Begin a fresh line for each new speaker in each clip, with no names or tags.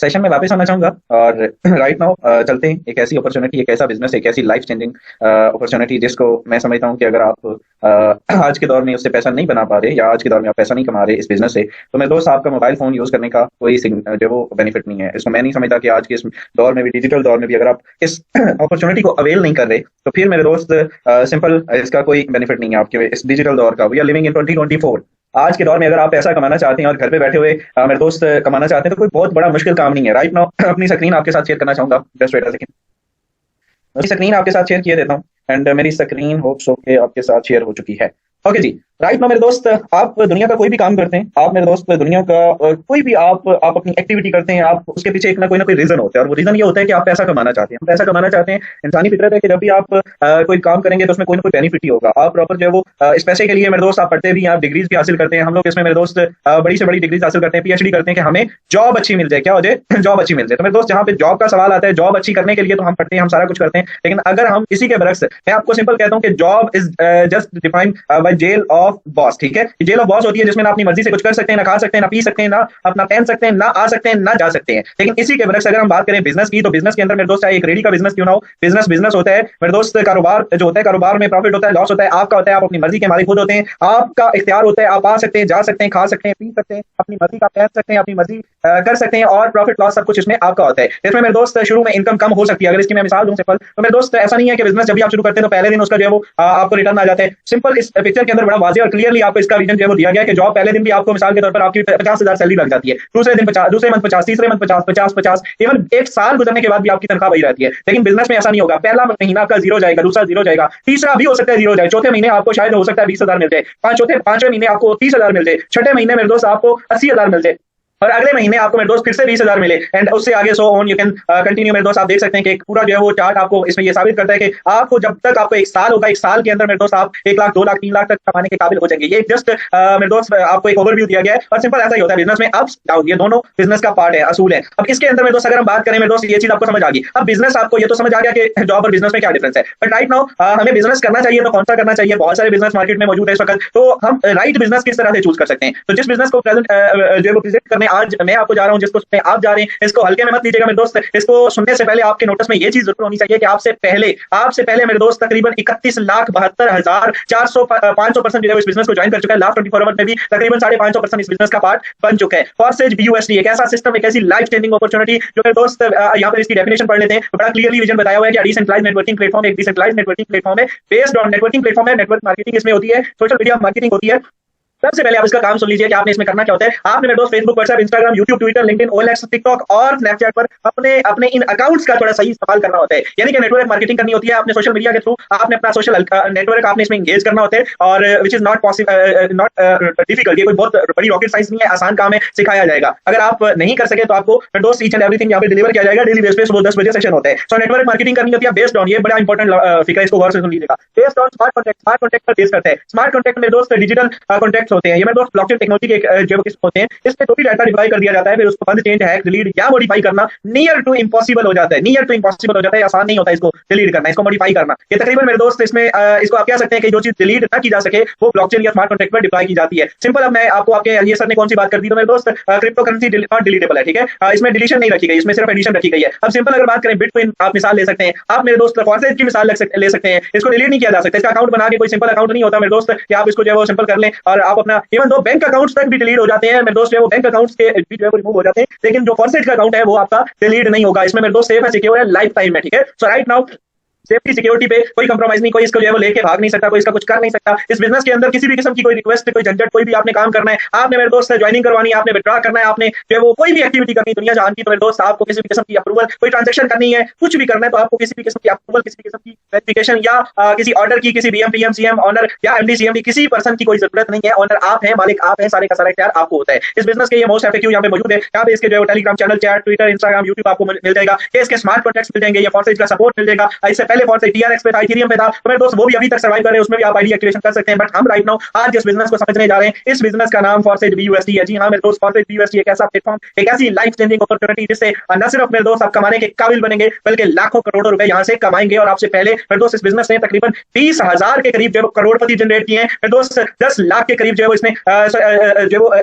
Session में वापस आना चाहूंगा और राइट नाउ चलते हैं एक ऐसी अपॉर्चुनिटी, एक ऐसा बिजनेस, एक ऐसी लाइफ चेंजिंग अपॉर्चुनिटी जिसको मैं समझता हूँ कि अगर आप आज के दौर में उससे पैसा नहीं बना पा रहे या आज के दौर में आप पैसा नहीं कमा रहे इस बिजनेस से, तो मेरे दोस्त आपका मोबाइल फोन यूज करने का कोई जो वो बेनिफिट नहीं है। इसको मैं नहीं समझता कि आज के इस दौर में भी, डिजिटल दौर में भी, अगर आप इस अपॉर्चुनिटी को अवेल नहीं कर रहे तो फिर मेरे दोस्त सिंपल इसका कोई बेनिफिट नहीं है आपके इस डिजिटल दौर का। We are living in 2024। आज के दौर में अगर आप पैसा कमाना चाहते हैं और घर पे बैठे हुए मेरे दोस्त कमाना चाहते हैं तो कोई बहुत बड़ा मुश्किल काम नहीं है। राइट नाउ अपनी स्क्रीन आपके साथ शेयर करना चाहूंगा, जस्ट वेट अ सेकंड। मेरी स्क्रीन आपके साथ शेयर किए देता हूँ एंड मेरी स्क्रीन होप्स ओके आपके साथ शेयर हो चुकी है। ओके जी, राइट नाउ मेरे दोस्त, आप दुनिया का कोई भी काम करते हैं, आप मेरे दोस्त दुनिया का कोई भी आप अपनी एक्टिविटी करते हैं, आप उसके पीछे एक ना कोई रीजन होता है और वो रीजन ये होता है कि आप पैसा कमाना चाहते हैं। हम पैसा कमाना चाहते हैं, इंसानी फितरत है कि जब भी आप कोई काम करेंगे तो उसमें कोई ना कोई बेनिफिट ही होगा। आप प्रॉपर जो है वो इस पैसे के लिए मेरे दोस्त आप पढ़ते भी हैं, आप डिग्रीज भी हासिल करते हैं। हम लोग इसमें मेरे दोस्त बड़ी से बड़ी डिग्रीज हासिल करते हैं, पीएचडी करते हैं कि हमें जॉब अच्छी मिल जाए। क्या हो जाए? जॉब अच्छी मिल जाए। तो मेरे दोस्त जहाँ पे जॉब का सवाल आता है, जॉब अच्छी करने के लिए तो हम पढ़ते हैं, हम सारा कुछ करते हैं, लेकिन अगर हम इसी के बरक्स, मैं आपको सिंपल कहता हूँ कि job is just defined by jail of boss. ठीक है, जेल ऑफ बॉस होती है जिसमें ना अपनी मर्जी से कुछ कर सकते हैं, ना खा सकते हैं, ना पी सकते हैं, ना अपना पहन सकते हैं, ना आ सकते हैं, ना जा सकते हैं। लेकिन इसी के बरक्स अगर हम बात करें बिजनेस की, तो बिजनेस के अंदर मेरे दोस्त चाहे एक रेडी का बिजनेस क्यों ना हो, बिजनेस बिजनेस होता है मेरे दोस्त। कारोबार जो होता है, कारोबार में प्रॉफिट होता है, लॉस होता है, आपका होता है। आप अपनी मर्जी के मालिक खुद होते हैं, आपका इख्तियार होता है। आप आ सकते हैं, जा सकते हैं, खा सकते हैं, पी सकते हैं, अपनी मर्जी का पहन सकते हैं, अपनी मर्जी कर सकते हैं, और प्रॉफिट लॉस सब कुछ इसमें आपका होता है। इसमें मेरे दोस्त शुरू में इनकम कम हो सकती है। अगर इसकी मैं मिसाल दूं सिंपल, तो मेरे दोस्त ऐसा नहीं है कि बिजनेस जब भी आप शुरू करते हैं तो पहले दिन उसका जो है वो आपको रिटर्न आ जाता है। सिंपल इस पिक्चर के अंदर बड़ा वाज़ेह और क्लियरली आपको इसका रीजन जो है वो दिया गया कि जॉब पहले दिन भी आपको मिसाल के तौर पर आपकी 50,000 सैलरी लग जाती है, दूसरे दिन 50, दूसरे मंथ 50, तीसरे मंथ 50, 50, 50, इवन एक साल गुजरने के बाद भी आपकी तनख्वाह वही रहती है। लेकिन बिजनेस में ऐसा नहीं होगा। पहला महीना आपका जीरो जाएगा, दूसरा जीरो जाएगा, तीसरा भी हो सकता है जीरो जाए, चौथे महीने आपको शायद हो सकता है 20,000 मिल जाए, पांचवें महीने आपको 30,000 मिल जाए, छठे महीने मेरे दोस्त आपको 80,000 मिल जाए, और अगले महीने आपको मेरे दोस्त फिर से 20,000 मिले, एंड उससे आगे so on you can continue. मेरे दोस्त आप देख सकते हैं कि एक पूरा जो है वो चार्ट आपको इसमें ये साबित करता है कि आपको जब तक आपको एक साल होगा, एक साल के अंदर मेरे दोस्त आप 1 लाख, 2 लाख, 3 लाख तक कमाने के काबिल हो जाएंगे। ये जस्ट मेरे दोस्त आपको एक ओवरव्यू दिया गया है, और सिंपल ऐसा ही होता है बिजनेस में अप्स डाउन, ये दोनों बिजनेस का पार्ट है, असूल है। अब इसके अंदर मेरे दोस्त अगर हम बात करें मेरे दोस्त, ये चीज आपको समझ आ गई। अब बिजनेस आपको ये तो समझ आ गया कि जॉब और बिजनेस में क्या डिफरेंस है, बट राइट नाउ हमें बिजनेस करना चाहिए तो कौन सा करना चाहिए? बहुत सारे बिजनेस मार्केट में मौजूद है इस वक्त, तो हम राइट बिजनेस किस तरह से चूज कर सकते हैं? तो जिस बिजनेस को प्रेजेंट जो है वो प्रेजेंट करने आज मैं आपको जा रहा हूं, जिसको सुनने आप जा रहे हैं, इसको हल्के में मत लीजिएगा मेरे दोस्त। इसको सुनने से पहले आपके नोटिस में ये चीज जरूर होनी चाहिए कि आपसे पहले मेरे दोस्त तकरीबन 31,72,400 500% जो है इस बिजनेस को ज्वाइन कर चुका है। लास्ट 24 आवर में भी तकरीबन 5.5% इस बिजनेस का पार्ट बन चुका है। फॉरसेज BUSD एक ऐसा सिस्टम, एक ऐसी लाइफ चेंजिंग अपॉर्चुनिटी जो मेरे दोस्त यहाँ पर इसकी डेफिनेशन पढ़ लेते हैं, बड़ा क्लियरली विजन बताया हुआ है कि डिसेंट्रलाइज्ड नेटवर्किंग प्लेटफॉर्म, एक डिसेंट्रलाइज्ड नेटवर्किंग प्लेटफॉर्म है, बेस्ड ऑन नेटवर्किंग प्लेटफॉर्म है। नेटवर्क मार्केटिंग इसमें होती है, सोशल मीडिया मार्केटिंग होती है। सबसे पहले आप इसका काम सुन लीजिए कि आपने इसमें करना क्या होता है। आपने मेरे दोस्त Facebook, WhatsApp, Instagram, YouTube, Twitter, LinkedIn, OLX, TikTok और स्नैपचैट पर अपने इन अकाउंट्स का थोड़ा सही इस्तेमाल करना होता है। यानी कि नेटवर्क मार्केटिंग करनी होती है। आपने सोशल मीडिया के थ्रू आपने अपना सोशल नेटवर्क आपने इसमें एंगेज करना होता है, और which is not possible, not difficult. ये कोई बहुत बड़ी रॉकेट साइंस नहीं है, आसान काम है, सिखाया जाएगा। अगर आप नहीं कर सके तो आपको मेरे दोस्त ईच एंड एवरीथिंग यहाँ पे डिलीवर किया जाएगा। डेली बेस पे सुबह 10 बजे सेशन होता है। सो नेटवर्क मार्केटिंग करनी होती है बेस्ड ऑन, ये बड़ा इंपॉर्टेंट फिगर, इसको गौर से सुन लीजिएगा, based on smart contact. Smart contact पर बेस करते हैं। स्मार्ट कॉन्टैक्ट मेरे दोस्त डिजिटल कॉन्टैक्ट्स होते हैं। ये मेरे दोस्त ब्लॉकचेन टेक्नोलॉजी के जो किस्म होते हैं, इसमें जो भी डाटा डिप्लॉय कर दिया जाता है, फिर उसको बंद, चेंज, हैक, डिलीट या मॉडिफाई करना नियर टू इम्पॉसिबल हो जाता है। नियर टू इम्पॉसिबल हो जाता है, आसान नहीं होता इसको डिलीट करना, इसको मॉडिफाई करना। ये तकरीबन मेरे दोस्त इसमें इसको आप कह सकते हैं कि जो चीज डिलीट ना की जा सके वो ब्लॉकचेन या स्मार्ट कॉन्ट्रैक्ट पर डिप्लॉय की जाती है। सिंपल, अब मैं आपको आपके एलिए सर ने कौन सी बात कर दी, तो मेरे दोस्त क्रिप्टो करेंसी नॉट डिलीटेबल है। ठीक है, इसमें डिलीशन नहीं रखी गई, इसमें सिर्फ एडिशन रखी गई है। अब सिंपल अगर बात करें बिटकॉइन, आप मिसाल ले सकते हैं, आप मेरे दोस्त फॉरसेज की मिसाल ले सकते हैं। इसको डिलीट नहीं किया जा सकता, इसका अकाउंट बना के, कोई सिंपल अकाउंट नहीं होता मेरे दोस्त कि आप इसको जो है वो सिंपल कर लें और आप अपना, इवन दो बैंक अकाउंट्स तक भी डिलीट हो जाते हैं मेरे दोस्त, जो है वो बैंक अकाउंट्स के भी जो है वो रिमूव हो जाते हैं, लेकिन जो फॉरसेज का अकाउंट है वो आपका डिलीट नहीं होगा। इसमें मेरे दोस्त सेफ है, सिक्योर है, लाइफ टाइम है। ठीक है, सो राइट नाउ सेफ्टी सिक्योरिटी पे कोई कंप्रोमाइज नहीं, कोई इसको जो है वो लेके भाग नहीं सकता, कोई इसका कुछ कर नहीं सकता। इस बिजनेस के अंदर किसी भी किस्म की कोई रिक्वेस्ट, कोई झंझट, कोई भी आपने काम करना है, आपने मेरे दोस्त से ज्वाइनिंग करवानी है, आपने विड्रॉ करना है, आपने जो है वो कोई भी एक्टिविटी करनी है दुनिया जहां की, तो मेरे दोस्त आपको किसी भी किस्म की अप्रूवल, कोई ट्रांजैक्शन करनी है, कुछ भी करना है, तो आपको किसी भी किस्म की अप्रूवल, किसी भी किस्म की वेरिफिकेशन या किसी ऑर्डर की, किसी BM, PM, CM, ऑनर या MD, CMD, किसी पर्सन की कोई जरूरत नहीं है। ऑनर आप हैं, मालिक आप हैं, सारे का सारा इख्तियार आपको होता है। इस बिजनेस के ये मोस्ट एफेक्टिव यहाँ पे मौजूद है। यहाँ पे इसके जो है Telegram channel, chat, Twitter, Instagram, YouTube आपको मिल जाएगा। इसके स्मार्ट कॉन्टैक्ट्स मिल जाएंगे, ये फॉरसेज का सपोर्ट मिल जाएगा। इससे पहले पहले फॉर से TRX पे था, इथेरियम पे था, तो मेरे दोस्त वो भी अभी तक सर्वाइव कर रहे हैं, उसमें भी आप आईडी एक्टिवेशन कर सकते हैं। बट हम राइट नाउ आज जिस बिजनेस को समझने जा रहे हैं, इस बिजनेस का नाम फॉरसेट BUSD है। जी हाँ मेरे दोस्त, फॉरसेट BUSD एक ऐसा प्लेटफॉर्म, एक ऐसी लाइफ चेंजिंग अपॉर्चुनिटी जिससे न सिर्फ मेरे दोस्त आप कमाने के काबिल बनेंगे, बल्कि लाखों करोड़ों रुपए यहाँ से कमाएंगे। और आपसे पहले मेरे दोस्त इस बिजनेस ने तकरीबन 20,000 के करीब जो करोड़पति जनरेट किए हैं मेरे दोस्त, 10 लाख के करीब जो है वो इसने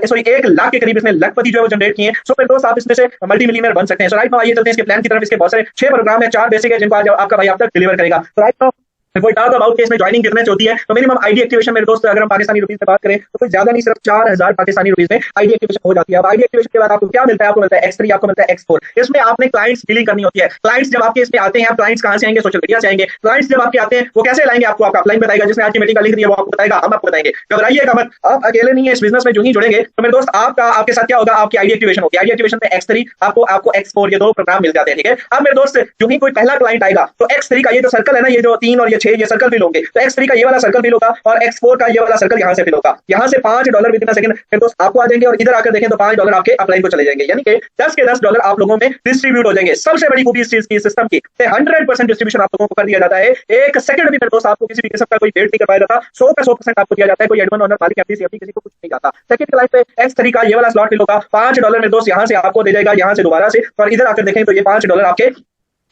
सॉरी 1 लाख के करीब इसने लखपति जो है वो जनरेट किए हैं। सो मेरे दोस्त आप इसमें से मल्टी मिलियनर बन सकते हैं। सो राइट नाउ आइए चलते हैं इसके प्लान की तरफ। इसके बहुत सारे 6 प्रोग्राम है, 4 बेसिक है, जिनको आज आपका भाई आप तक डिलीवर करेगा। तो राइट नाउ कोई टाक अबाउट के इसमें ज्वाइनिंग कितने होती है, तो मिनिमम आईडी एक्टिवेशन मेरे दोस्त अगर हम पाकिस्तानी रुपीस में बात करें तो कोई ज्यादा नहीं, सिर्फ 4,000 पाकिस्तानी रुपीस में आईडी एक्टिवेशन हो जाती है। अब आईडी एक्टिवेशन के बाद आपको क्या मिलता है, आपको मिलता है X3, आपको मिलता है X4। इसमें आपने क्लाइंट्स डीलिंग करनी होती है। क्लाइंट्स जब आपके इसमें आते हैं, क्लाइंट्स कहां से आएंगे, सोशल मीडिया से आएंगे। क्लाइंट्स जब आपके आते हैं वो कैसे लाएंगे, आपको आपका अपलाइन बताएगा, जिसने आज की मीटिंग का लिंक दिया वो आपको बताएगा, हम आपको बताएंगे। घबराइएगा मत, आप अकेले नहीं है इस बिजनेस में। जो ही जुड़ेंगे तो मेरे दोस्त आपके साथ क्या होगा, आपकी आईडी एक्टिवेशन होगी। आईडी एक्टिवेशन में X3 आपको X4 ये 2 प्रोग्राम मिल जाते हैं, ठीक है। अब मेरे दोस्त जो ही कोई पहला क्लाइंट आएगा तो X3 का ये जो सर्कल है ना, ये जो 3 और ये 6 ये सर्कल फिल होंगे, तो X3 का ये वाला सर्कल फिल होगा और X4 का ये वाला सर्कल यहाँ से फिल होगा। यहाँ से $5 विद इन सेकंड फिर दोस्त आपको आ जाएंगे और इधर आकर देखें तो $5 आपके अपलाइन को चले जाएंगे, यानी कि 10 के $10 आप लोगों में डिस्ट्रीब्यूट हो जाएंगे। सबसे बड़ी खूबी इस चीज की, सिस्टम की 100% डिस्ट्रीब्यूशन आप लोगों को कर दिया जाता है। एक सेकंड भी मेरे दोस्त आपको किसी भी किस्म का कोई वेट नहीं करवाया जाता। 100 का 100% आपको दिया जाता है। कोई एडमिन ओनर मालिक एफडी सीएफडी किसी को कुछ नहीं जाता। सेकंड क्लाइंट पे X3 का ये वाला स्लॉट फिल होगा, $5 मेरे दोस्त यहाँ से आपको दे जाएगा, यहाँ से दोबारा से, और इधर आकर देखें तो ये $5 आपके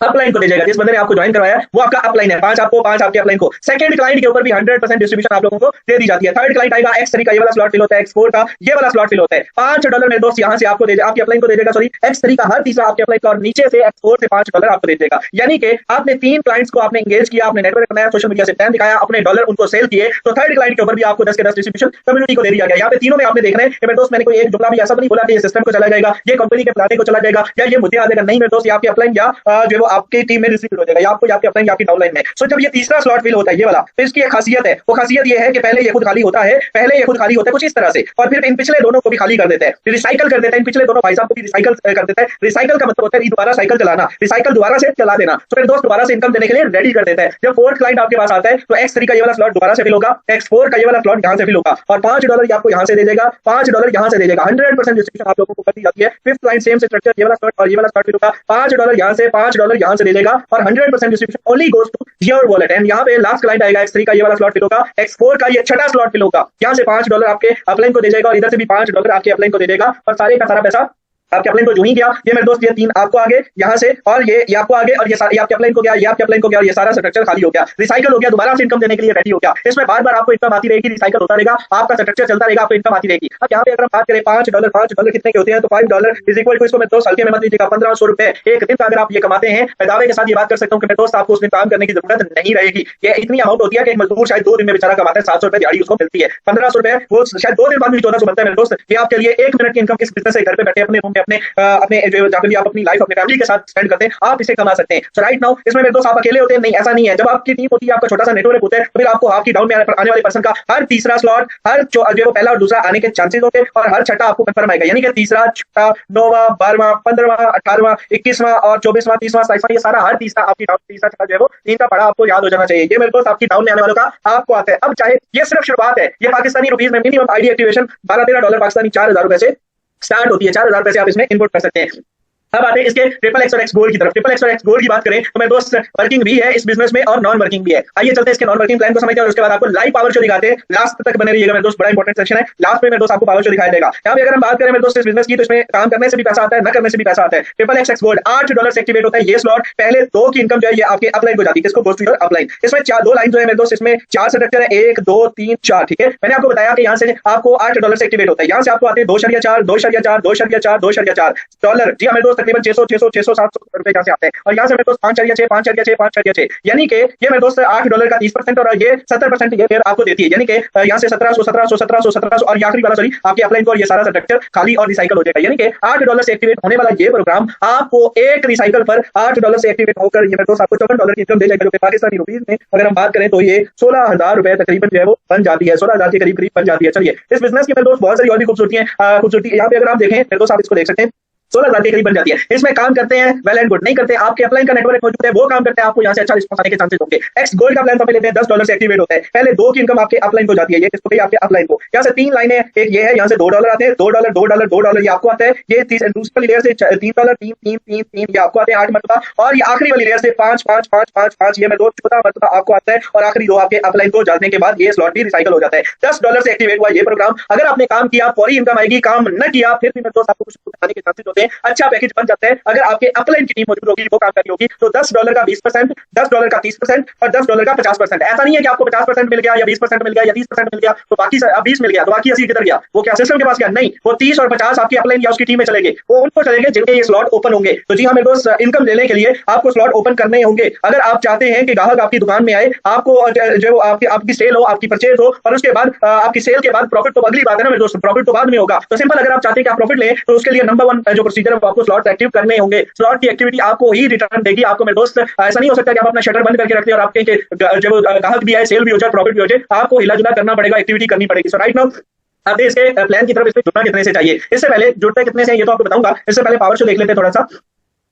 अपलाइन को दे जाएगा। जिस बंदे ने आपको ज्वाइन करवाया वो आपका अपलाइन है, 5 आपको, 5 आपके अपलाइन को। सेकंड क्लाइंट के ऊपर भी 100% डिस्ट्रीब्यूशन आप लोगों को दे दी जाती है। थर्ड क्लाइंट आएगा, X3 का ये वाला स्लॉट फिल होता है, X4 का ये वाला स्लॉट फिल होता है। $5 मेरे दोस्त यहाँ से आपको दे, आपके अपलाइन को दे देगा, सॉरी X3 का हर तीसरा आपके अपलाइन का, और नीचे से X4 से $5 आपको दे देगा। यानी कि आपने 3 क्लाइंट्स को आपने एंगेज किया, आपने नेटवर्क बनाया, सोशल मीडिया से प्लान दिखाया, अपने डॉलर उनको सेल किए, तो थर्ड क्लाइंट के ऊपर भी आपको 10 के 10 डिस्ट्रीब्यूशन कम्युनिटी को दे दिया गया। यहाँ पे तीनों में आपने देखना है कि मेरे दोस्त मैंने कोई एक जुमला भी ऐसा नहीं बोला कि ये सिस्टम को चला जाएगा, ये कंपनी के प्लान को चला जाएगा, या ये मुद्दे आ जाएगा। नहीं मेरे दोस्त, आपके अपलाइन या जो वो आपकी टीम में हो जाएगा, या आपको आपके अपलाइन आपकी डाउनलाइन में। सो जब ये तीसरा स्लॉट फिल होता है ये वाला, तो इसकी एक खासियत है, वो खासियत ये है कि पहले ये खुद खाली होता है, पहले ये खुद खाली होता है कुछ इस तरह से, और फिर इन पिछले दोनों को भी खाली कर देते हैं, रिसाइकल कर देते हैं। इन पिछले दोनों भाई साहब को भी रिसाइकल कर देता है। रिसाइकल का मतलब होता है दोबारा साइकिल चलाना, रिसाइकल दोबारा से चला देना। तो फिर दोस्त दोबारा से इनकम देने के लिए रेडी कर देता है। जब फोर्थ क्लाइंट आपके पास आता है तो X3 का ये वाला स्लॉट दोबारा से फिल होगा, X4 का ये वाला स्लॉट यहाँ से फिल होगा, और $5 आपको यहाँ से दे देगा, $5 यहाँ से दे देगा। 100% डिस्ट्रीब्यूशन आप लोगों को कर दी जाती है। फिफ्थ क्लाइंट सेम से स्ट्रक्चर, ये वाला स्लॉट और ये वाला स्लॉट फिल होगा, $5 यहाँ से, $5 यहाँ से दे देगा, और 100% distribution only goes to your wallet. And यहाँ पे लास्ट क्लाइंट आएगा, X3 का ये वाला स्लॉट फिल होगा, X4 का ये छठा स्लॉट फिल होगा, यहाँ से $5 आपके अपलाइन को दे जाएगा, और इधर से भी $5 आपके अपलाइन को दे देगा, और सारे का सारा पैसा आपके अपलाइन को जो ही गया, ये मेरे दोस्त ये 3 आपको आगे यहाँ से, और ये आपको आगे, और ये आपके अपलाइन को गया, ये आपके अपलाइन को गया, और ये सारा स्ट्रक्चर खाली हो गया, रिसाइकल हो गया, दोबारा से इनकम देने के लिए रेडी हो गया। इसमें बार बार आपको इनकम आती रहेगी, रिसाइकल होता रहेगा, आपका स्ट्रक्चर चलता रहेगा, आपको इनकम आती रहेगी। अब यहाँ पे अगर हम बात करें $5 कितने के होते हैं, तो $5 इज इक्वल टू, इसको मैं दोस्त हल्के में मत लीजिएगा, 1500 रुपए एक दिन का अगर आप ये कमाते हैं, मैं दावे के साथ ये बात कर सकता हूँ कि मेरे दोस्त आपको उसमें काम करने की जरूरत नहीं रहेगी। ये इतनी अमाउंट होती है कि मजदूर शायद 2 दिन में बेचारा कमाता है, 700 रुपए दिहाड़ी उसको मिलती है। 1500 रुपए वो शायद 2 दिन बाद भी 1400 बनता है मेरे दोस्त। ये आपके लिए 1 मिनट की इनकम इस बिजनेस से घर पे बैठे अपने रूम में अपने जो जहाँ पे भी आप अपनी लाइफ अपने फैमिली के साथ स्पेंड करते हैं, आप इसे कमा सकते हैं। सो राइट नाउ इसमें मेरे दोस्त आप अकेले होते हैं नहीं, ऐसा नहीं है। जब आपकी टीम होती है, आपका छोटा सा नेटवर्क होता है, तो फिर आपको आपकी डाउन में आने वाले पर्सन का हर तीसरा स्लॉट, हर जो पहला और दूसरा आने के चांसेस होते हैं, और हर छठा आपको कंफर्म आएगा। यानी कि तीसरा, छठा, 9वां, 12वां, 15वां, 18वां, 21वां और 24वां, 30वां, 27वां, ये सारा हर तीसरा आपकी तीसरा छठा जो है वो 3 का पढ़ा आपको याद हो जाना चाहिए। ये मेरे दोस्त आपकी डाउन में आने वालों का आपको आता है। अब चाहे ये सिर्फ शुरुआत है, ये पाकिस्तानी रुपीज में मिनिमम आईडी एक्टिवेशन $12-13 पाकिस्तानी, 4000 रुपए से स्टार्ट होती है। 4000 रुपए से आप इसमें इनपुट कर सकते हैं। अब आते हैं इसके XXX और X गोल्ड की तरफ। XXX और X गोल्ड की बात करें तो मेरे दोस्त वर्किंग भी है इस बिजनेस में और नॉन वर्किंग भी है। आइए चलते हैं इसके नॉन वर्किंग प्लान को समझते हैं और उसके बाद आपको लाइव पावर शो दिखाते हैं। लास्ट तक बने रहिएगा मेरे दोस्त, बड़ा इंपॉर्टेंट सेक्शन है। लास्ट में मेरे दोस्त आपको पावर शो दिखाई देगा। यहाँ पे अगर हम बात करें मेरे दोस्त इस बिजनेस की, तो इसमें काम करने से भी पैसा आता है, न करने से भी पैसा आता है। XXX गोल्ड $8 से एक्टिवेट होता है। ये स्लॉट पहले 2 की इनकम जो है ये आपके अपलाइन को जाती है, इसको गोस टू योर अपलाइन। इसमें 2 लाइन जो है मेरे दोस्त, इसमें 4 स्ट्रक्चर है, 1 2 3 4, ठीक है। मैंने आपको बताया कि यहाँ से आपको $8 से एक्टिवेट होता है। यहाँ से आपको आते हैं 2.4 2.4 2.4 2.4 डॉलर। जी हाँ मेरे दोस्त, तकरीबन 600 700 रुपए यहाँ से आते हैं। और यहाँ से मेरे दोस्त 5.6 5.6 5.6, यानी कि ये मेरे दोस्त $8 का 30% और ये 70% ये फिर आपको देती है। यानी कि यहाँ से 1700 और आखिरी वाला सॉरी आपके अपलाइन को, ये सारा स्ट्रक्चर खाली और रिसाइकल हो जाएगा। यानी कि $8 से एक्टिवेट होने वाला ये प्रोग्राम आपको एक रिसाइकल पर $8 से एक्टिवेट होकर ये मेरे दोस्त आपको $54 की इनकम दे जाएगा, जो कि पाकिस्तानी रुपीज में अगर हम बात करें तो ये 16,000 रुपए तकरीबन जो है वो बन जाती है, 16,000 के करीब बन जाती है। चलिए इस बिजनेस की मेरे दोस्त बहुत सारी और भी खूबसूरती है। खूबसूरती यहाँ पे अगर आप देखें मेरे दोस्त, आप इसको देख सकते हैं। 16,000 के करीब बन जाती है। इसमें काम करते हैं, वेल एंड गुड। नहीं करते, आपके अपलाइन का नेटवर्क मौजूद है, वो काम करते हैं, आपको यहाँ से अच्छा रिस्पॉन्स आने के चांसेस होंगे। एक्स गोल्ड का प्लान हमें लेते हैं, $10 से एक्टिवेट होता है। पहले 2 की इनकम आपके अपलाइन को जाती है, ये किसको गई? आपके अपलाइन को। यहाँ से 3 लाइनें, एक ये है, यहाँ से $2 आते हैं, $2 $2 $2 ये आपको आता है। ये दूसरी लेयर से $3 3 3 3 3 ये आपको आते हैं 8 मरतबा, और ये आखिरी वाली लेयर से 5 5 5 5 5 ये मैं 2 14 मरतबा आपको आता है, और आखिरी 2 आपके अपलाइन को जाने के बाद ये स्लॉट भी रिसाइकल हो जाता है। $10 से एक्टिवेट हुआ ये प्रोग्राम। अगर आपने काम किया, फौरी इनकम आएगी, काम न किया फिर भी मेरे दोस्त आपको कुछ आने के चांसेस होते हैं। अच्छा पैकेज बन जाता है अगर आपके अपलाइन की टीम मौजूद होगी, वो काम कर रही होगी, तो $10 का 20%, $10 का 30% और $10 का 50%। ऐसा नहीं है कि आपको 50% मिल गया या 20% मिल गया या 30% मिल गया तो बाकी 20 मिल गया तो बाकी 80 किधर गया? वो क्या सिस्टम के पास गया? नहीं, वो 30 और 50 आपकी अपलाइन या उसकी टीम में चलेंगे, वो उनको चलेंगे जिनके ये स्लॉट ओपन होंगे। तो जी हाँ मेरे दोस्त, इनकम लेने के लिए आपको स्लॉट ओपन करने होंगे। अगर आप चाहते हैं कि ग्राहक आपकी दुकान में आए, आपको जो आपकी सेल हो, आपकी परचेज हो, और उसके बाद आपकी सेल के बाद प्रॉफिट, तो अगली बात है ना मेरे दोस्त, प्रॉफिट तो बाद में होगा। तो सिंपल, अगर आप चाहते हैं कि आप प्रॉफिट लें तो उसके लिए नंबर 1 जो प्रोसीजर है वो आपको स्लॉट एक्टिव करने होंगे। स्लॉट की एक्टिविटी आपको ही रिटर्न देगी। आपको मेरे दोस्त ऐसा नहीं हो सकता कि आप अपना शटर बंद करके रखते हैं और आपके जब ग्राहक भी आए, सेल भी हो जाए, प्रॉफिट भी हो जाए, आपको हिला जुला करना पड़ेगा, एक्टिविटी करनी पड़ेगी। सो राइट नाउ अब इसके प्लान की तरफ इसमें जुड़ना कितने से चाहिए, इससे पहले जुड़ते कितने से ये तो आपको बताऊंगा। इससे पहले पावर शो देख लेते हैं थोड़ा सा।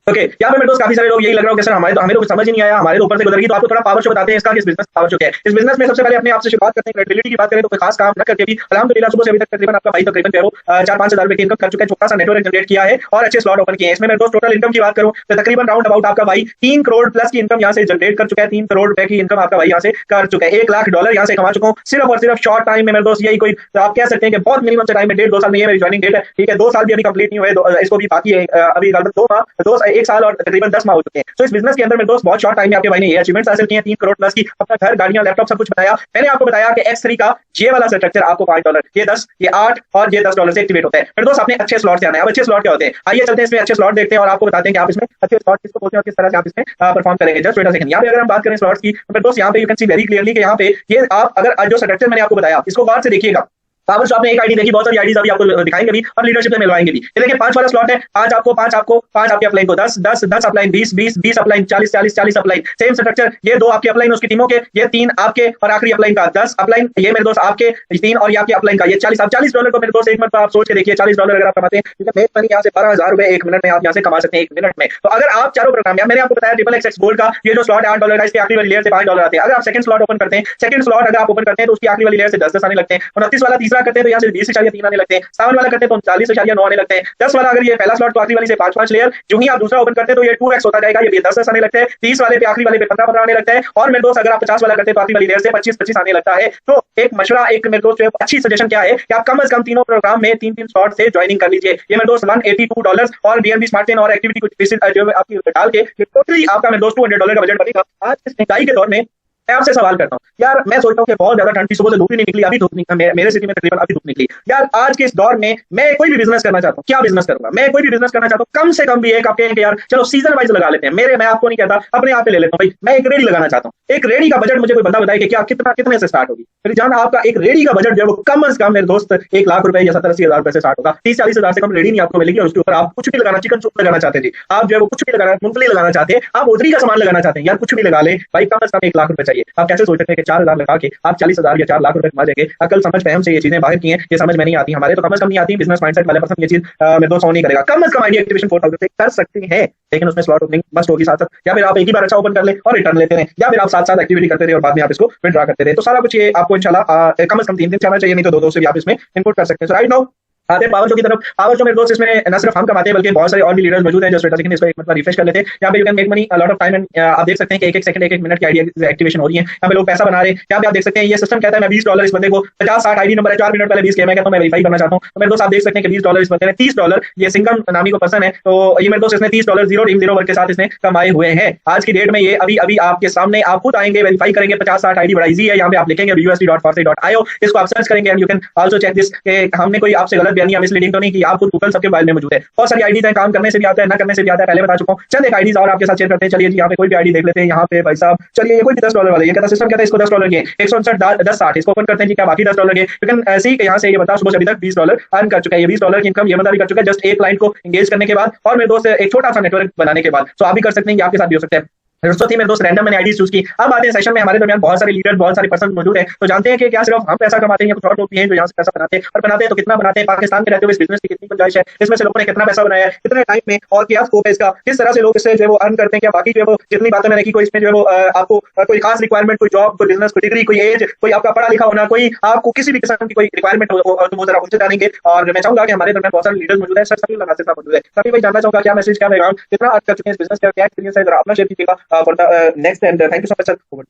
ओके, यहाँ पे मेरे दोस्त काफी सारे लोग यही लग रहा हो कि सर हमें तो कुछ समझ ही नहीं आया, हमारे तो ऊपर से गुजर गई। तो आपको थोड़ा पावर शो बताते हैं इसका, कि इस बिजनेस पावर शो क्या है। इस बिजनेस में सबसे पहले अपने आप से शुरुआत करते हैं। क्रेडिबिलिटी की बात करें तो कोई खास काम न करके भी अल्हम्दुलिल्लाह सुबह से अभी तक तकरीबन आपका भाई तकरीबन 4-5 हज़ार रुपए की इनकम कर चुका है, छोटा सा नेटवर्क जनरेट किया है और अच्छे स्लॉट ओपन किए हैं। इसमें मेरे दोस्त टोटल इनकम की बात करूं तो तकरीबन राउंड अबाउट आपका भाई 3 करोड़ प्लस की इनकम यहाँ से जनरेट कर चुका है। 3 करोड़ रुपए की इनकम आपका भाई यहाँ से कर चुका है। $1 लाख यहाँ से कमा चुका हूँ सिर्फ और सिर्फ शॉर्ट टाइम में मेरे दोस्त। यही कोई तो आप कह सकते हैं कि बहुत मिनिमम टाइम में, 1.5-2 साल में, ये मेरी ज्वाइनिंग डेट है, ठीक है। 2 साल भी अभी कंप्लीट नहीं हुए, इसको भी बाकी है अभी 2 माह, 1 साल और तकरीबन 10 माह हो चुके हैं। तो इस बिजनेस के अंदर मेरे दोस्त बहुत शॉर्ट टाइम में आपके भाई ने ये अचीवमेंट्स हासिल किए हैं। 3 करोड़ प्लस की, अपना घर, गाड़ियां, लैपटॉप सब कुछ बनाया। मैंने आपको बताया कि X3 का ये वाला स्ट्रक्चर आपको $5, ये 10, ये 8 और ये $10 से एक्टिवेट होता है। मेरे दोस्त आपने अच्छे स्लॉट से आना है। अब अच्छे स्लॉट क्या होते हैं, आइए चलते हैं इसमें अच्छे स्लॉट देखते हैं और आपको बताते हैं कि आप इसमें अच्छे स्लॉट किसको बोलते हैं और किस तरह से आप इसमें परफॉर्म करेंगे। Just wait a second. यहाँ पे अगर हम बात करें स्लॉट्स की तो मेरे दोस्त यहाँ पे you can see very clearly कि यहाँ पे ये आप अगर जो स्ट्रक्चर मैंने आपको बताया इसको गौर से देखिएगा। पावर शॉप में एक आईडी देखी, बहुत सारी आईडीज अभी आपको दिखाएंगे भी और लीडरशिप में मिलवाएंगे भी। ये देखिए 5 वाला स्लॉट है। 5 आपको 5 आपके अपलाइन को 10 10 10 upline 20 20 20 upline 40 40 40 upline. Same structure, ये 2 आपके अपलाइन उसकी टीमों के, ये 3 आपके और आखिरी अपलाइन का 10 अपलाइन, ये मेरे दोस्त आपके 3 और ये आपके अपलाइन का ये 40। आप $40 को मेरे दोस्त एक मिनट आप सोच के देखिए, $40 अगर आप कमाते हैं मेक मनी यहाँ से 12,000 रुपए 1 मिनट में आप यहाँ से कमा सकते हैं 1 मिनट में। तो अगर आप चारों प्रोग्राम, मैंने आपको बताया XXX गोल्ड का ये जो स्लॉट है $8 का, इसके आखिरी वाली लेयर से $5 आते हैं। अगर आप सेकंड स्लॉट ओपन करते हैं, सेकंड स्लॉट अगर आप ओपन करते हैं तो उसकी आखिरी वाली लेयर से 10 आने लगते हैं। 29 वाला तीसरा करते हैं तो यहाँ से 20.3 आने लगते हैं। 7 वाला करते हैं तो 39.9 आने लगते हैं। 10 वाला अगर ये पहला स्लॉट तो आखिरी वाली से 5 लेयर, जो ही आप दूसरा ओपन करते हैं तो ये 2x होता जाएगा, ये 10 आने लगते हैं। 30 वाले पे आखिरी वाले पे 15 आने लगता है। और मेरे दोस्त अगर आप 50 वाला करते हैं तो आखिरी वाली लेयर से 25 आने लगता है। तो एक मशवरा, एक मेरे दोस्त अच्छी सजेशन क्या है कि आप कम से कम तीनों प्रोग्राम में 3 स्लॉट से ज्वाइनिंग कर लीजिए। ये मेरे दोस्त $182 और BNB स्मार्ट चेन और एक्टिविटी कुछ जो आपकी डाल के टोटली आपका मेरे दोस्त $200 का बजट बनेगा। आज इस महंगाई के दौर में मैं आपसे सवाल करता हूँ यार, मैं सोचता हूँ कि बहुत ज्यादा ठंड की, सुबह से धूप ही नहीं निकली, अभी धूप निकली मेरे सिटी में तकरीबन अभी धूप निकली। यार आज के इस दौर में मैं कोई भी बिजनेस करना चाहता हूँ, क्या बिजनेस करूंगा? मैं कोई भी बिजनेस करना चाहता हूँ, कम से कम भी एक आप कहें कि यार चलो सीजन वाइज लगा लेते हैं। मैं आपको नहीं कहता, अपने आप पे ले लेता हूँ भाई, मैं एक रेडी लगाना चाहता हूँ। एक रेडी का बजट मुझे कोई बंदा बताए कि क्या कितने से स्टार्ट होगी? मेरी जान, आपका एक रेडी का बजट जो है वो कम से कम मेरे दोस्त 1 लाख रुपए या 70-80 हज़ार रुपए से स्टार्ट होगा। 30-40 हज़ार से कम रेडी नहीं आपको मिलेगी। और उसके ऊपर आप कुछ भी लगाना, चिकन सूप लगाना चाहते हैं, आप जो है वो कुछ भी लगाना, मूंगफली लगाना चाहते हैं, आप ओजरी का सामान लगाना चाहते हैं, यार कुछ भी लगा ले भाई, कम से कम 1 लाख रुपए चाहिए। आप कैसे सोच सकते हैं कि 4,000 लगा के आप 40,000 या 4 लाख रुपए कमा जाएंगे? अकल समझ फहम से ये चीजें बाहर की हैं, ये समझ में नहीं आती। हमारे तो कम से कम नहीं आती। बिजनेस माइंडसेट वाले पर्सन ये चीज मेरे दोस्त नहीं करेगा। कम से कम आईडी एक्टिवेशन 4,000 से कर सकते हैं, लेकिन उसमें स्लॉट ओपनिंग मस्ट होगी साथ साथ। या फिर आप एक ही बार अच्छा ओपन कर ले और रिटर्न लेते हैं, या फिर आप साथ साथ एक्टिविटी करते रहे और बाद में आप इसको विड्रॉ करते रहे। तो सारा कुछ ये आपको इंशाल्लाह कम से कम 3 दिन चलना चाहिए, नहीं तो 2 से भी आप इसमें इनपुट कर सकते हैं। राइट नाउ आते हैं पावर शो की तरफ। पावर शो मेरे दोस्त इसमें न सिर्फ हम कमाते हैं बल्कि बहुत सारे और भी लीडर्स मौजूद हैं जो स्टेटस इसको एक मतलब रिफ्रेश कर लेते हैं। यहाँ पे you can make money a lot of time and आप देख सकते हैं कि 1-1 सेकंड 1-1 मिनट की आईडी एक्टिवेशन हो रही है। यहाँ पे लोग पैसा बना रहे हैं। यहाँ पे आप देख सकते हैं ये सिस्टम कहता है मैं $20 इस बंदे को 50-60 आईडी नंबर है 4 मिनट पहले 20 के मैं कहता हूँ मैं वेरीफाई करना चाहता हूँ। तो मेरे दोस्त आप देख सकते हैं कि $20 इस बंदे ने $30 ये सिंगम नामी को पर्सन है, तो ये मेरे दोस्त इसने $30 0 वर्क के साथ इसने कमाए हुए हैं आज की डेट में। ये अभी अभी आपके सामने आप खुद आएंगे, वेरीफाई करेंगे। 50-60 आईडी बड़ा इजी है। यहाँ पे आप लिखेंगे usd.fossey.io, इसको आप सर्च करेंगे and you can also check this कि हमने कोई आपसे गलत बयानी या मिसलीडिंग तो नहीं की। आप खुद गूगल सबके मोबाइल में मौजूद है। बहुत सारी आईडीज हैं, काम करने से भी आता है, ना करने से भी आता है, पहले बता चुका हूँ। चंद एक आईडीज और आपके साथ शेयर करते हैं। चलिए जी, यहाँ पे कोई भी आईडी देख लेते हैं। यहाँ पे भाई साहब चलिए, ये कोई $10 वाले, ये कहता सिस्टम कहता है इसको $10 के 159 1060 इसको ओपन करते हैं जी, क्या बाकी $10 के? यू कैन ऐसे ही यहाँ से ये बता सुबह से अभी तक $20 अर्न कर चुका है। ये $20 की इनकम ये बंदा भी कर चुका है जस्ट एक क्लाइंट को एंगेज करने के बाद और मेरे दोस्त एक छोटा सा नेटवर्क बनाने के बाद। तो आप भी कर सकते हैं, आपके साथ भी हो सकता है। दोस्तों थी मेरे दोस्त रैंडम मैंने आईडीज चूज की। अब आते हैं सेशन में, हमारे दरमियान बहुत सारे लीडर, बहुत सारे पर्सन मौजूद हैं। तो जानते हैं कि क्या सिर्फ हम पैसा कमाते हैं या कुछ और लोग भी हैं जो यहाँ से पैसा बनाते हैं, और बनाते हैं तो कितना बनाते हैं, पाकिस्तान में रहते हुए इस बिजनेस की कितनी गुंजाइश है, इसमें से लोगों ने कितना पैसा बनाया है, कितने टाइम में, और क्या स्कोप है इसका, किस तरह से लोग इससे जो है वो अर्न करते हैं। क्या बाकी जो है वो जितनी बातें मैंने की, कोई इसमें जो है वो आपको कोई खास रिक्वायरमेंट, कोई जॉब, कोई बिजनेस, कोई डिग्री, कोई एज, कोई आपका पढ़ा लिखा होना, कोई आपको किसी भी किस्म की कोई रिक्वायरमेंट हो तो वो जरा उनसे जानेंगे। और मैं चाहूंगा कि हमारे दरमियान बहुत सारे लीडर मौजूद है। सर सभी नासिर साहब मौजूद है। सभी भाई जानना चाहूंगा क्या मैसेज, क्या बैकग्राउंड, कितना अर्न कर चुके हैं इस बिजनेस का, क्या एक्सपीरियंस है, जरा अपना शेयर कीजिएगा for the next. And thank you so much sir.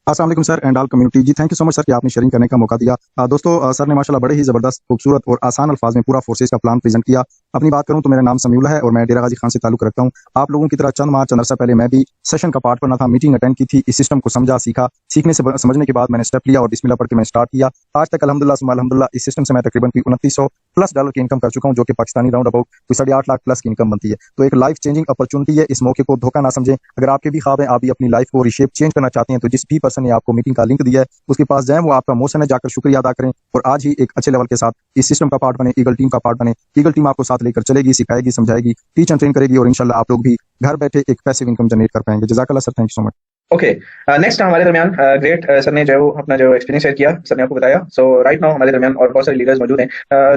अस्सलाम वालेकुम सर एंड ऑल कम्युनिटी। जी thank you so much sir कि आपने शेयरिंग करने का मौका दिया। दोस्तों सर ने माशाल्लाह बड़े ही ज़बरदस्त, खूबसूरत और आसान अल्फाज में पूरा फोर्सेज का प्लान प्रेजेंट किया। अपनी बात करूं तो मेरा नाम समीउल्लाह है और मैं डेरा गाजी खान से ताल्लुक रखता हूं। आप लोगों की तरह चंद अरसा पहले मैं भी सेशन का पार्ट बना था, मीटिंग अटेंड की थी, इस सिस्टम को समझा, सीखा, सीखने से समझने के बाद मैंने स्टेप लिया और बिस्मिल्लाह पढ़ के मैं स्टार्ट किया। आज तक अल्हम्दुलिल्लाह सुम्मा अल्हम्दुलिल्लाह इस सिस्टम से मैं तकरीबन $2900+ की इनकम कर चुका हूं, जो कि Pakistani round about 8.5 lakh plus की इनकम बनती है। तो एक लाइफ चेंजिंग अपॉर्चुनिटी है, इस मौके को धोखा ना समझें। अगर आपके भी ख्वाब हैं, आप भी अपनी लाइफ को रिशेप चेंज करना चाहते हैं, तो जिस भी पर्सन ने आपको मीटिंग का लिंक दिया है उसके पास जाएं, वो आपका मोशन है, जाकर शुक्रिया अदा करें और आज ही एक अच्छे लेवल के साथ इस सिस्टम का पार्ट बने, ईगल टीम का पार्ट बने। ईगल टीम आपको साथ लेकर चलेगी, सिखाएगी, समझाएगी, टीच एंड ट्रेन करेगी और इंशाल्लाह आप लोग भी घर बैठे एक पैसिव इनकम जनरेट कर पाएंगे। जज़ाकल्लाह sir, thank you so much.
Okay, next हमारे दरमियान ग्रेट सर ने जो अपना जो एक्सपीरियंस शेयर किया, सर ने आपको बताया। सो राइट नाउ हमारे दरमियान और बहुत सारे लीडर्स मौजूद हैं।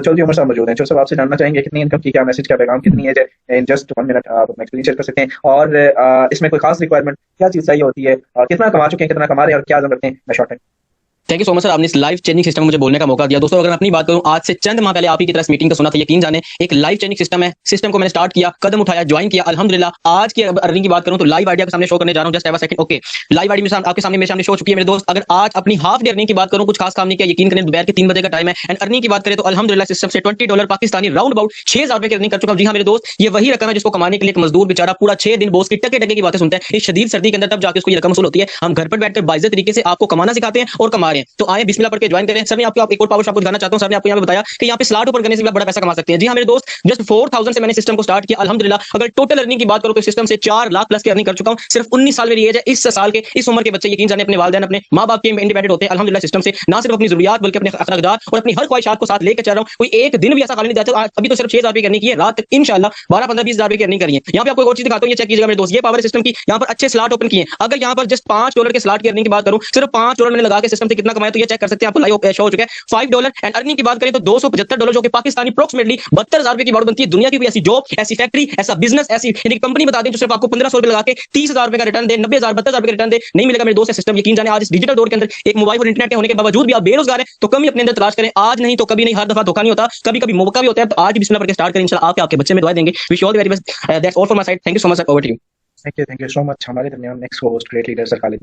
चौधरी उमर साहब मौजूद हैं। चौधरी साहब आपसे जानना चाहेंगे कितनी इनकम की, क्या मैसेज, क्या पैगाम, कितनी एज है, इन जस्ट 1 मिनट आप अपना एक्सपीरियंस शेयर कर सकते हैं। और इसमें कोई खास रिक्वायरमेंट, क्या चीज़ चाहिए होती है, कितना कमा चुके हैं, कितना कमा रहे हैं और क्या रखते हैं। मैं short time.
Thank you so much sir, आपने इस लाइफ चेंजिंग सिस्टम में मुझे बोलने का मौका दिया। दोस्तों अगर मैं अपनी बात करूं, आज से चंद माह पहले आप ही की तरह इस मीटिंग को सुना था, यकीन जाने एक लाइफ चेंजिंग सिस्टम है। सिस्टम को मैंने स्टार्ट किया, कदम उठाया, ज्वाइन किया, अल्हम्दुलिल्लाह आज की अर्निंग की बात करूं तो लाइव आइडिया के सामने शो करने जा रहा हूं। Just have a second. Okay, live idea आपके सामने, मेरे सामने शो चुकी है मेरे दोस्त। अगर आज अपनी हाफ डे अर्निंग की बात करूं, कुछ खास काम नहीं किया, यकीन करें दोपहर के 3 बजे का टाइम है एंड अर्निंग की बात करें तो अल्हम्दुलिल्लाह सिस्टम से $20 पाकिस्तानी राउंड अबाउट 6000 रुपए की अर्निंग कर चुका हूं। जी हां मेरे दोस्त, ये वही रकम है जिसको कमाने के लिए एक मजदूर बेचारा पूरा 6 दिन बॉस की टके टके की बातें सुनता है। इस शदीद सर्दी के अंदर तब जाके उसको ये रकम वसूल होती है। हम घर पर बैठकर बाइज्जत तरीके से आपको कमाना सिखाते हैं और कमा रहे हैं। तो आए बिस्मिल्लाह पढ़ के ज्वाइन करें। सर ने आपको एक और पावर आपको दिखाना चाहता हूं। सर ने आपको यहां पे बताया कि यहां पे स्लॉट ओपन करने से भी आप बड़ा पैसा कमा सकते हैं। जी हां मेरे दोस्त, जस्ट 4000 से मैंने सिस्टम को स्टार्ट किया। अल्हम्दुलिल्लाह अगर टोटल अर्निंग की बात करूं तो सिस्टम से 4 लाख प्लस की अर्निंग कर चुका हूं। सिर्फ 19 साल मेरी एज है। इस साल के इस उम्र के बच्चे यकीन जाने अपने वालिदैन, अपने मां बाप के इंडिपेंडेंट होते हैं। अल्हम्दुलिल्लाह सिस्टम से ना सिर्फ अपनी जरूरियात बल्कि अपने अखराजात और अपनी हर ख्वाहिशात को साथ लेकर चल रहा हूं। कोई एक दिन भी ऐसा खाली नहीं जाता। अभी तो सिर्फ 6000 रुपए की अर्निंग की है, रात तक इंशाल्लाह 12, 15, 20 हजार रुपए की अर्निंग करिए। यहां पे आपको एक और चीज दिखाता हूं, ये चेक कीजिएगा मेरे दोस्त, ये पावर सिस्टम की यहां पर अच्छे स्लॉट ओपन किए। अगर यहां पर जस्ट $5 के स्लॉट की अर्निंग की बात करूं, सिर्फ $5 मैंने लगा के सिस्टम से कितना कमाया तो ये चेक कर सकते हैं। आपको लाइव शो हो चुका है $5 एंड अर्निंग की बात करें तो $275, जो कि पाकिस्तानी अप्रोक्सीमेटली 72,000 रुपए की बात बनती है। दुनिया की कोई ऐसी जॉब, ऐसी फैक्ट्री, ऐसा बिजनेस, ऐसी कंपनी बता दें जो सिर्फ आपको 1500 रुपए लगा के 30,000 रुपए का रिटर्न दे, 90,000, 72,000 रुपए का रिटर्न दे, नहीं मिलेगा मेरे दोस्त। सिस्टम यकीन जाने आज इस डिजिटल दौर के अंदर एक मोबाइल और इंटरनेट के होने के बावजूद भी आप बेरोजगार हैं तो कमी अपने अंदर तलाश करें। आज नहीं तो कभी नहीं, हर दफा धोखा नहीं होता, कभी कभी मौका भी होता है। तो आज बिस्मिल्लाह पढ़ के स्टार्ट करें, इंशाल्लाह आपके बच्चे में दुआ देंगे। Wish you all the very best. That's all from my side. Thank you so much sir, over to you.
Thank you so much. हमारे दरमियान next host great leader sir Khalid